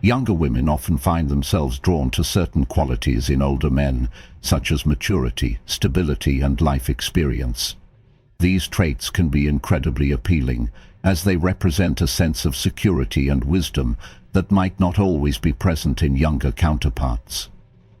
Younger women often find themselves drawn to certain qualities in older men, such as maturity, stability, and life experience. These traits can be incredibly appealing, as they represent a sense of security and wisdom that might not always be present in younger counterparts.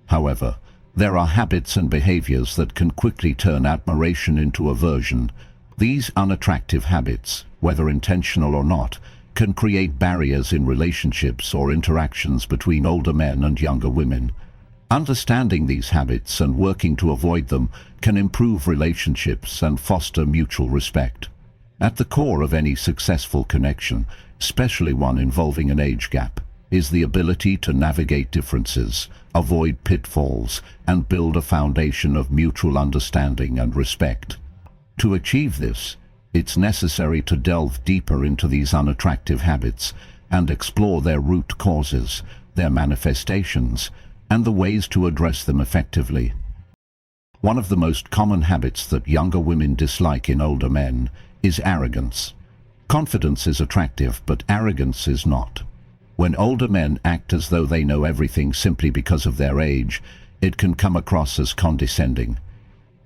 However, there are habits and behaviors that can quickly turn admiration into aversion. These unattractive habits, whether intentional or not, can create barriers in relationships or interactions between older men and younger women. Understanding these habits and working to avoid them can improve relationships and foster mutual respect. At the core of any successful connection, especially one involving an age gap, is the ability to navigate differences, avoid pitfalls, and build a foundation of mutual understanding and respect. To achieve this, it's necessary to delve deeper into these unattractive habits and explore their root causes, their manifestations, and the ways to address them effectively. One of the most common habits that younger women dislike in older men is arrogance. Confidence is attractive, but arrogance is not. When older men act as though they know everything simply because of their age, it can come across as condescending.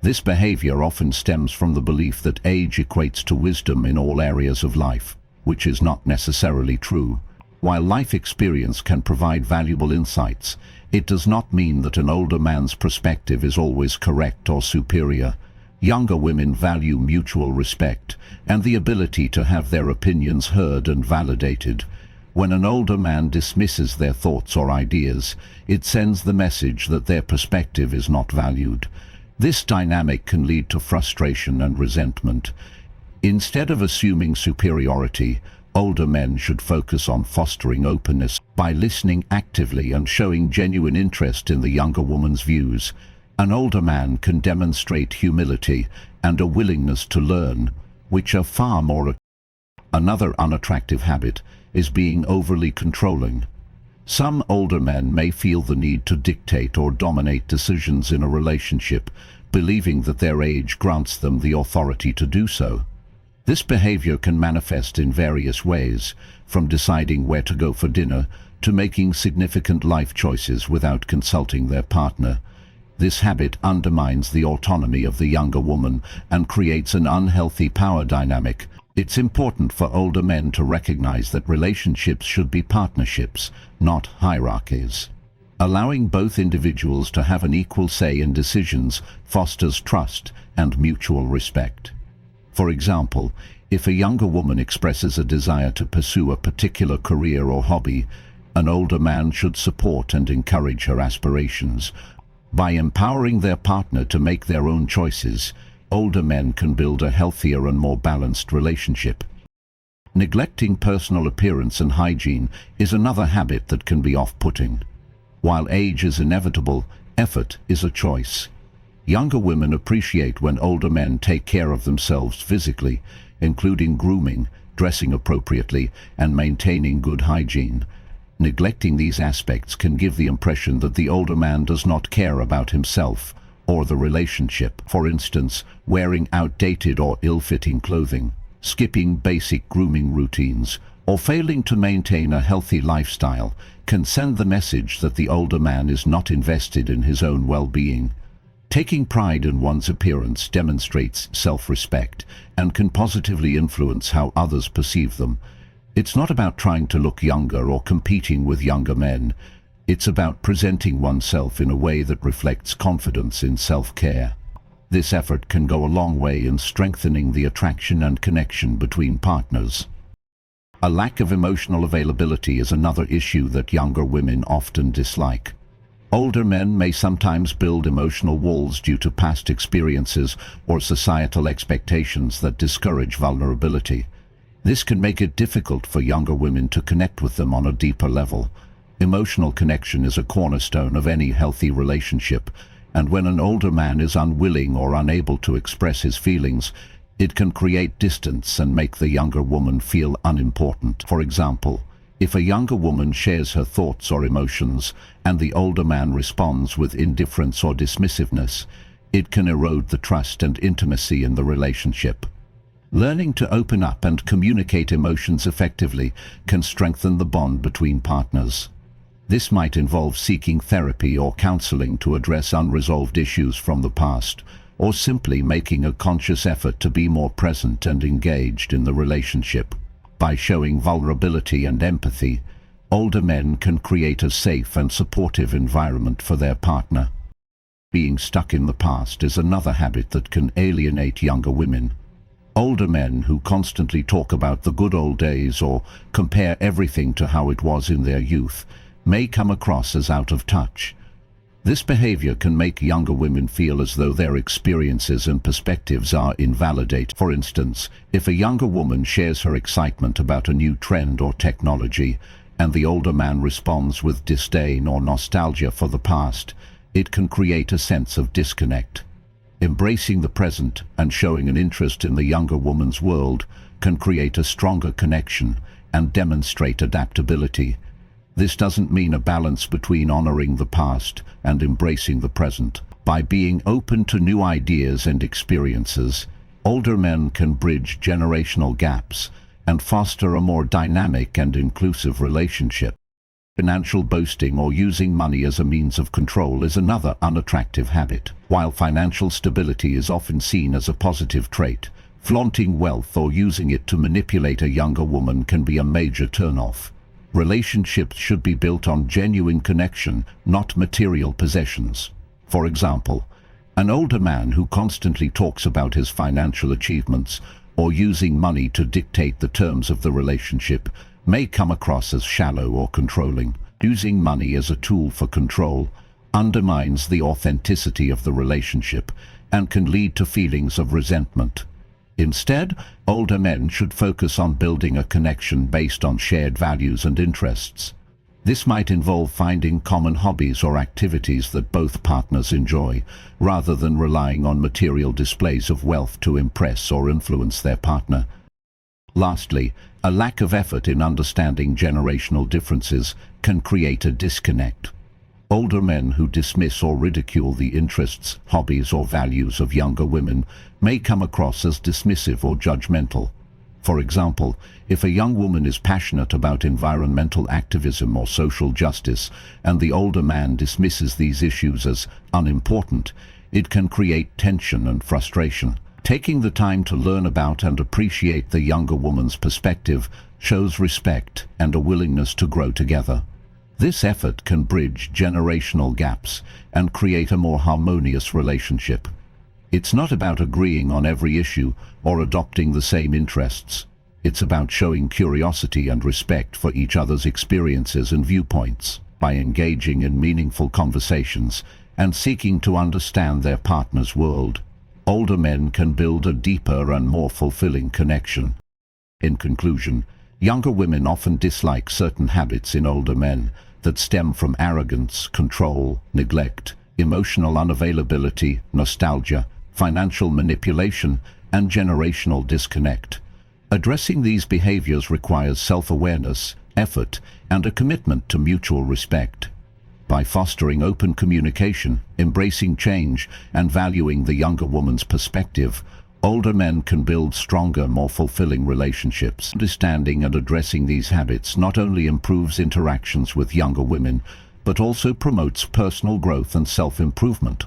This behavior often stems from the belief that age equates to wisdom in all areas of life, which is not necessarily true. While life experience can provide valuable insights, it does not mean that an older man's perspective is always correct or superior. Younger women value mutual respect and the ability to have their opinions heard and validated. When an older man dismisses their thoughts or ideas, it sends the message that their perspective is not valued. This dynamic can lead to frustration and resentment. Instead of assuming superiority, older men should focus on fostering openness by listening actively and showing genuine interest in the younger woman's views. An older man can demonstrate humility and a willingness to learn, which are far more. Another unattractive habit is being overly controlling. Some older men may feel the need to dictate or dominate decisions in a relationship, believing that their age grants them the authority to do so. This behavior can manifest in various ways, from deciding where to go for dinner to making significant life choices without consulting their partner. This habit undermines the autonomy of the younger woman and creates an unhealthy power dynamic. It's important for older men to recognize that relationships should be partnerships, not hierarchies. Allowing both individuals to have an equal say in decisions fosters trust and mutual respect. For example, if a younger woman expresses a desire to pursue a particular career or hobby, an older man should support and encourage her aspirations. By empowering their partner to make their own choices, older men can build a healthier and more balanced relationship. Neglecting personal appearance and hygiene is another habit that can be off-putting. While age is inevitable, effort is a choice. Younger women appreciate when older men take care of themselves physically, including grooming, dressing appropriately, and maintaining good hygiene. Neglecting these aspects can give the impression that the older man does not care about himself or the relationship. For instance, wearing outdated or ill-fitting clothing, skipping basic grooming routines, or failing to maintain a healthy lifestyle can send the message that the older man is not invested in his own well-being. Taking pride in one's appearance demonstrates self-respect and can positively influence how others perceive them. It's not about trying to look younger or competing with younger men. It's about presenting oneself in a way that reflects confidence in self-care. This effort can go a long way in strengthening the attraction and connection between partners. A lack of emotional availability is another issue that younger women often dislike. Older men may sometimes build emotional walls due to past experiences or societal expectations that discourage vulnerability. This can make it difficult for younger women to connect with them on a deeper level. Emotional connection is a cornerstone of any healthy relationship, and when an older man is unwilling or unable to express his feelings, it can create distance and make the younger woman feel unimportant. For example, if a younger woman shares her thoughts or emotions and the older man responds with indifference or dismissiveness, it can erode the trust and intimacy in the relationship. Learning to open up and communicate emotions effectively can strengthen the bond between partners. This might involve seeking therapy or counseling to address unresolved issues from the past, or simply making a conscious effort to be more present and engaged in the relationship. By showing vulnerability and empathy, older men can create a safe and supportive environment for their partner. Being stuck in the past is another habit that can alienate younger women. Older men who constantly talk about the good old days or compare everything to how it was in their youth may come across as out of touch. This behavior can make younger women feel as though their experiences and perspectives are invalidated. For instance, if a younger woman shares her excitement about a new trend or technology, and the older man responds with disdain or nostalgia for the past, it can create a sense of disconnect. Embracing the present and showing an interest in the younger woman's world can create a stronger connection and demonstrate adaptability. This doesn't mean a balance between honoring the past and embracing the present. By being open to new ideas and experiences, older men can bridge generational gaps and foster a more dynamic and inclusive relationship. Financial boasting or using money as a means of control is another unattractive habit. While financial stability is often seen as a positive trait, flaunting wealth or using it to manipulate a younger woman can be a major turnoff. Relationships should be built on genuine connection, not material possessions. For example, an older man who constantly talks about his financial achievements or using money to dictate the terms of the relationship may come across as shallow or controlling. Using money as a tool for control undermines the authenticity of the relationship and can lead to feelings of resentment. Instead, older men should focus on building a connection based on shared values and interests. This might involve finding common hobbies or activities that both partners enjoy, rather than relying on material displays of wealth to impress or influence their partner. Lastly, a lack of effort in understanding generational differences can create a disconnect. Older men who dismiss or ridicule the interests, hobbies, or values of younger women may come across as dismissive or judgmental. For example, if a young woman is passionate about environmental activism or social justice, and the older man dismisses these issues as unimportant, it can create tension and frustration. Taking the time to learn about and appreciate the younger woman's perspective shows respect and a willingness to grow together. This effort can bridge generational gaps and create a more harmonious relationship. It's not about agreeing on every issue or adopting the same interests. It's about showing curiosity and respect for each other's experiences and viewpoints. By engaging in meaningful conversations and seeking to understand their partner's world, older men can build a deeper and more fulfilling connection. In conclusion, younger women often dislike certain habits in older men that stem from arrogance, control, neglect, emotional unavailability, nostalgia, financial manipulation, and generational disconnect. Addressing these behaviors requires self-awareness, effort, and a commitment to mutual respect. By fostering open communication, embracing change, and valuing the younger woman's perspective, older men can build stronger, more fulfilling relationships. Understanding and addressing these habits not only improves interactions with younger women, but also promotes personal growth and self-improvement.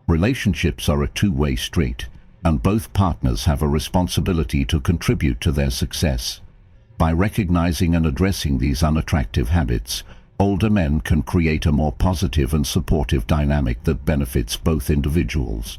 Relationships are a two-way street, and both partners have a responsibility to contribute to their success. By recognizing and addressing these unattractive habits, older men can create a more positive and supportive dynamic that benefits both individuals.